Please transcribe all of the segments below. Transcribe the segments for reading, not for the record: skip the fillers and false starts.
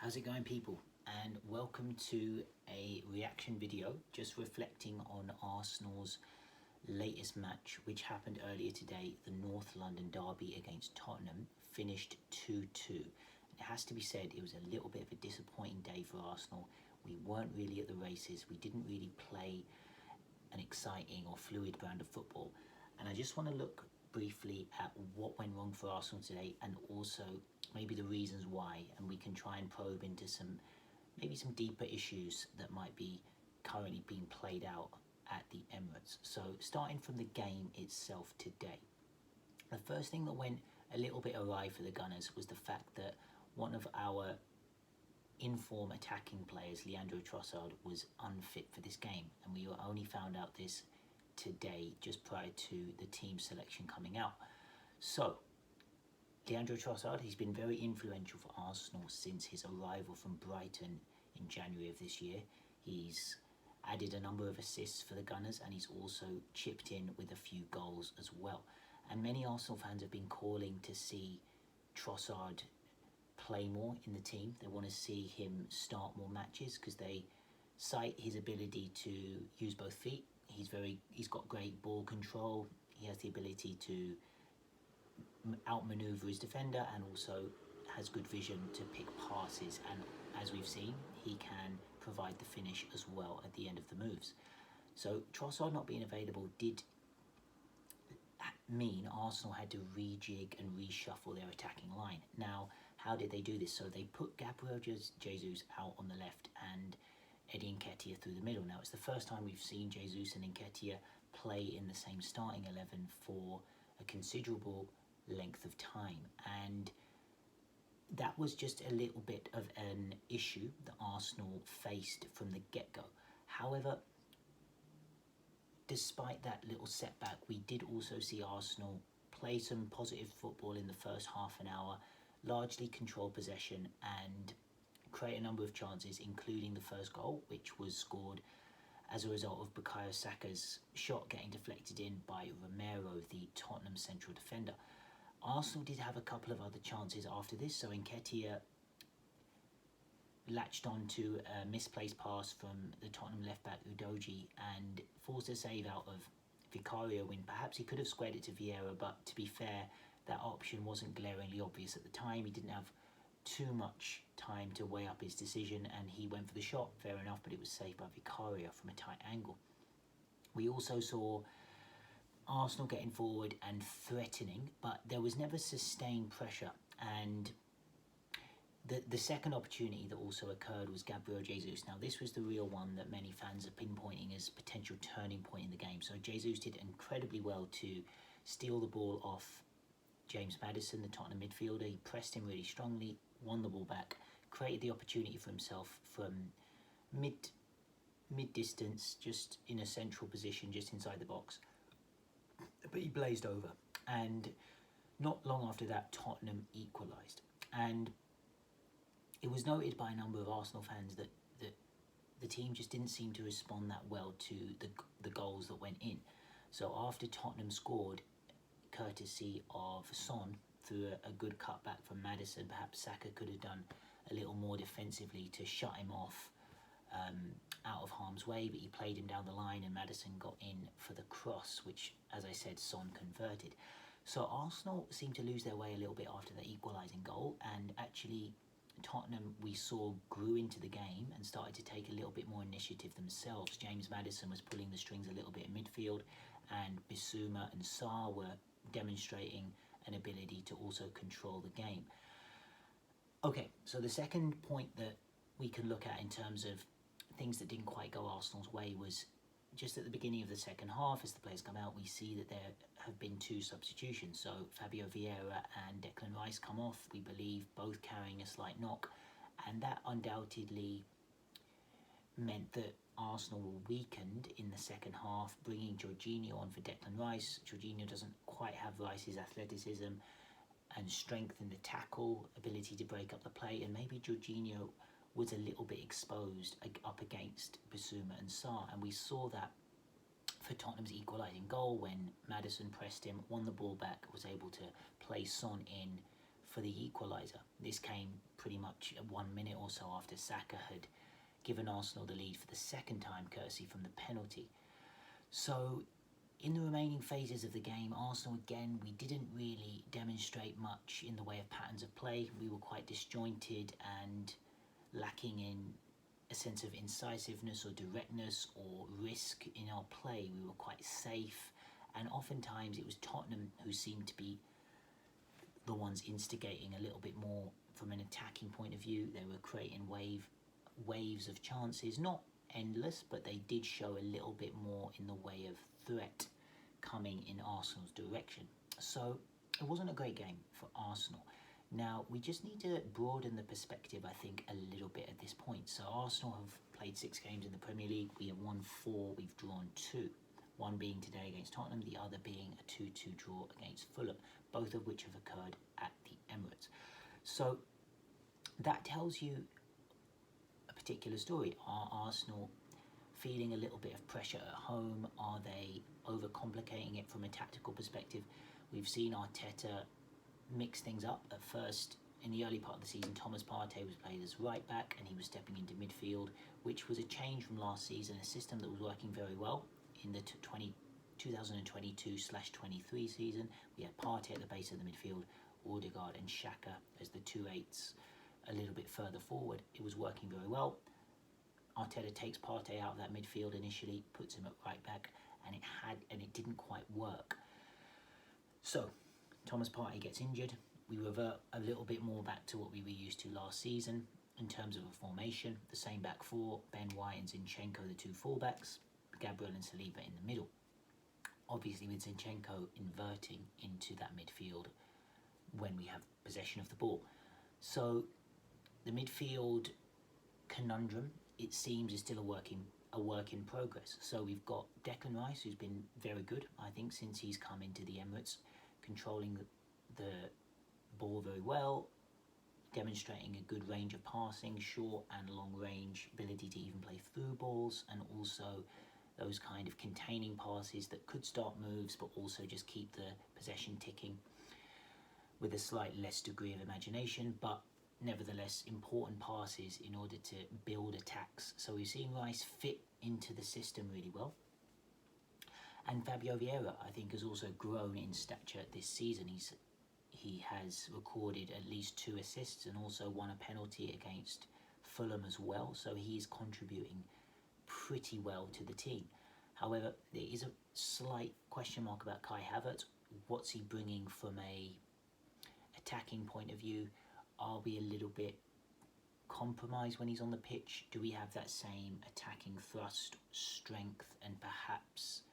How's it going, people? And welcome to a reaction video just reflecting on Arsenal's latest match, which happened earlier today. The North London derby against Tottenham finished 2-2. It has to be said, it was a little bit of a disappointing day for Arsenal. We weren't really at the races. We didn't really play an exciting or fluid brand of football. And I just want to look briefly at what went wrong for Arsenal today, and also maybe the reasons why, and we can try and probe into maybe some deeper issues that might be currently being played out at the Emirates. So starting from the game itself today, the first thing that went a little bit awry for the Gunners was the fact that one of our in-form attacking players, Leandro Trossard, was unfit for this game, and we only found out this today just prior to the team selection coming out. So Leandro Trossard, he's been very influential for Arsenal since his arrival from Brighton in January of this year. He's added a number of assists for the Gunners, and he's also chipped in with a few goals as well. And many Arsenal fans have been calling to see Trossard play more in the team. They want to see him start more matches because they cite his ability to use both feet. He's got great ball control. He has the ability to outmaneuver his defender, and also has good vision to pick passes, and as we've seen, he can provide the finish as well at the end of the moves. So Trossard not being available did mean Arsenal had to rejig and reshuffle their attacking line. Now, how did they do this? So they put Gabriel Jesus out on the left and Eddie Nketiah through the middle. Now, it's the first time we've seen Jesus and Nketiah play in the same starting 11 for a considerable length of time, and that was just a little bit of an issue that Arsenal faced from the get-go. However, despite that little setback, we did also see Arsenal play some positive football in the first half an hour, largely control possession and create a number of chances, including the first goal, which was scored as a result of Bukayo Saka's shot getting deflected in by Romero, the Tottenham central defender. Arsenal did have a couple of other chances after this, so Nketiah latched on to a misplaced pass from the Tottenham left-back Udogie and forced a save out of Vicario when perhaps he could have squared it to Vieira, but to be fair, that option wasn't glaringly obvious at the time. He didn't have too much time to weigh up his decision, and he went for the shot, fair enough, but it was saved by Vicario from a tight angle. We also saw Arsenal getting forward and threatening, but there was never sustained pressure. And the second opportunity that also occurred was Gabriel Jesus. Now, this was the real one that many fans are pinpointing as potential turning point in the game. So Jesus did incredibly well to steal the ball off James Maddison, the Tottenham midfielder. He pressed him really strongly, won the ball back, created the opportunity for himself from mid-distance, just in a central position, just inside the box. But he blazed over, and not long after that, Tottenham equalised. And it was noted by a number of Arsenal fans that the team just didn't seem to respond that well to the goals that went in. So after Tottenham scored, courtesy of Son, through a good cutback from Maddison, perhaps Saka could have done a little more defensively to shut him off out of harm's way, but he played him down the line and Maddison got in for the cross, which, as I said, Son converted. So Arsenal seemed to lose their way a little bit after the equalising goal, and actually Tottenham, we saw, grew into the game and started to take a little bit more initiative themselves. James Maddison was pulling the strings a little bit in midfield, and Bissouma and Sarr were demonstrating an ability to also control the game. Okay, so the second point that we can look at in terms of things that didn't quite go Arsenal's way was just at the beginning of the second half. As the players come out, we see that there have been two substitutions. So Fabio Vieira and Declan Rice come off, we believe both carrying a slight knock, and that undoubtedly meant that Arsenal were weakened in the second half, bringing Jorginho on for Declan Rice. Jorginho doesn't quite have Rice's athleticism and strength in the tackle, ability to break up the play, and maybe Jorginho was a little bit exposed up against Bissouma and Sarr, and we saw that for Tottenham's equalising goal when Maddison pressed him, won the ball back, was able to play Son in for the equaliser. This came pretty much 1 minute or so after Saka had given Arsenal the lead for the second time, courtesy from the penalty. So in the remaining phases of the game, Arsenal again, we didn't really demonstrate much in the way of patterns of play. We were quite disjointed and lacking in a sense of incisiveness or directness or risk in our play. We were quite safe, and oftentimes it was Tottenham who seemed to be the ones instigating a little bit more from an attacking point of view. They were creating waves of chances, not endless, but they did show a little bit more in the way of threat coming in Arsenal's direction. So it wasn't a great game for Arsenal. Now, we just need to broaden the perspective, I think, a little bit at this point. So Arsenal have played 6 games in the Premier League. We have won 4, we've drawn 2. One being today against Tottenham, the other being a 2-2 draw against Fulham, both of which have occurred at the Emirates. So that tells you a particular story. Are Arsenal feeling a little bit of pressure at home? Are they overcomplicating it from a tactical perspective? We've seen Arteta mix things up. At first, in the early part of the season, Thomas Partey was played as right back and he was stepping into midfield, which was a change from last season, a system that was working very well in the 2022/23 season. We had Partey at the base of the midfield, Odegaard and Xhaka as the 2/8s a little bit further forward. It was working very well. Arteta takes Partey out of that midfield initially, puts him at right back, and it didn't quite work. So Thomas Partey gets injured. We revert a little bit more back to what we were used to last season in terms of a formation. The same back four, Ben White and Zinchenko, the 2 fullbacks, Gabriel and Saliba in the middle. Obviously with Zinchenko inverting into that midfield when we have possession of the ball. So the midfield conundrum, it seems, is still a work in progress. So we've got Declan Rice, who's been very good, I think, since he's come into the Emirates, controlling the ball very well, demonstrating a good range of passing, short and long range, ability to even play through balls, and also those kind of containing passes that could start moves but also just keep the possession ticking with a slight less degree of imagination, but nevertheless important passes in order to build attacks. So we've seen Rice fit into the system really well. And Fabio Vieira, I think, has also grown in stature this season. He has recorded at least 2 assists and also won a penalty against Fulham as well. So he's contributing pretty well to the team. However, there is a slight question mark about Kai Havertz. What's he bringing from a attacking point of view? Are we a little bit compromised when he's on the pitch? Do we have that same attacking thrust, strength, and perhaps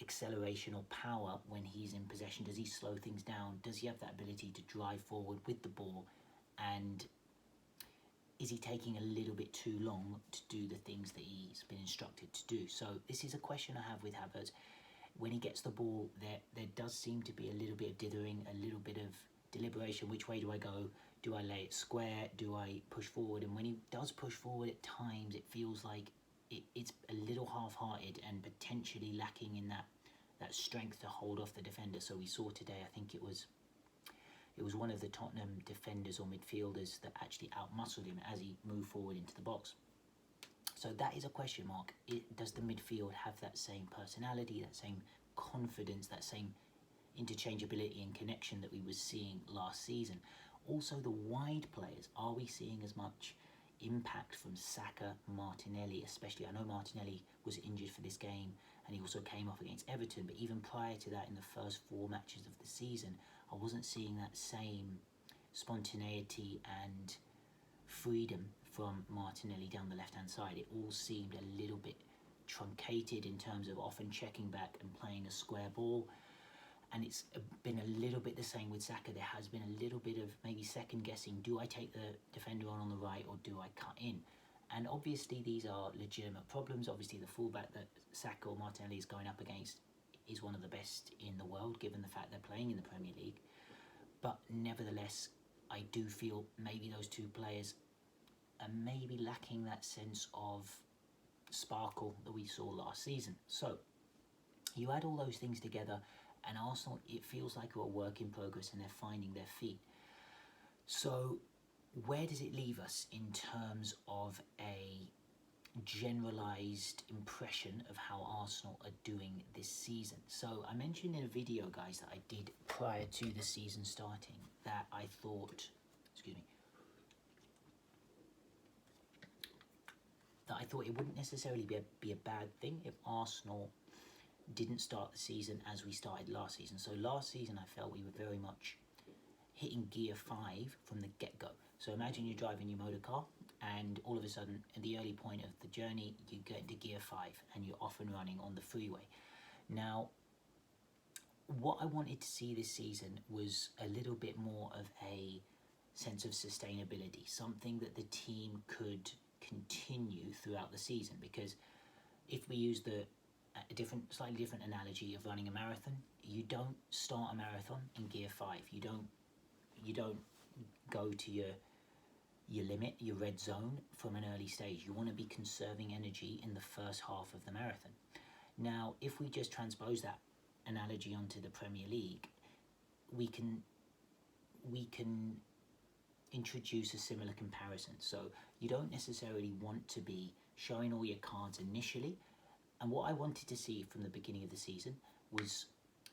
acceleration or power when he's in possession? Does he slow things down? Does he have that ability to drive forward with the ball? And is he taking a little bit too long to do the things that he's been instructed to do? So this is a question I have with Havertz. When he gets the ball, there does seem to be a little bit of dithering, a little bit of deliberation. Which way do I go? Do I lay it square? Do I push forward? And when he does push forward at times, it feels like it's a little half-hearted and potentially lacking in that strength to hold off the defender. So we saw today, I think it was one of the Tottenham defenders or midfielders that actually outmuscled him as he moved forward into the box. So that is a question mark. Does the midfield have that same personality, that same confidence, that same interchangeability and connection that we were seeing last season? Also, the wide players, are we seeing as much impact from Saka, Martinelli especially? I know Martinelli was injured for this game and he also came off against Everton, but even prior to that, in the first 4 matches of the season, I wasn't seeing that same spontaneity and freedom from Martinelli down the left-hand side. It all seemed a little bit truncated in terms of often checking back and playing a square ball. And it's been a little bit the same with Saka. There has been a little bit of maybe second guessing. Do I take the defender on the right or do I cut in? And obviously these are legitimate problems. Obviously the fullback that Saka or Martinelli is going up against is one of the best in the world, given the fact they're playing in the Premier League. But nevertheless, I do feel maybe those 2 players are maybe lacking that sense of sparkle that we saw last season. So you add all those things together And Arsenal, it feels like a work in progress and they're finding their feet. So where does it leave us in terms of a generalized impression of how Arsenal are doing this season? So I mentioned in a video, guys, that I did prior to the season starting that I thought, that I thought it wouldn't necessarily be a bad thing if Arsenal didn't start the season as we started last season. So last season I felt we were very much hitting gear 5 from the get-go. So imagine you're driving your motor car and all of a sudden at the early point of the journey you get into gear 5 and you're off and running on the freeway. Now what I wanted to see this season was a little bit more of a sense of sustainability, something that the team could continue throughout the season, because if we use slightly different analogy of running a marathon, you don't start a marathon in gear 5. You don't go to your limit, your red zone from an early stage. You want to be conserving energy in the first half of the marathon. Now, if we just transpose that analogy onto the Premier League, we can introduce a similar comparison. So you don't necessarily want to be showing all your cards initially. And what I wanted to see from the beginning of the season was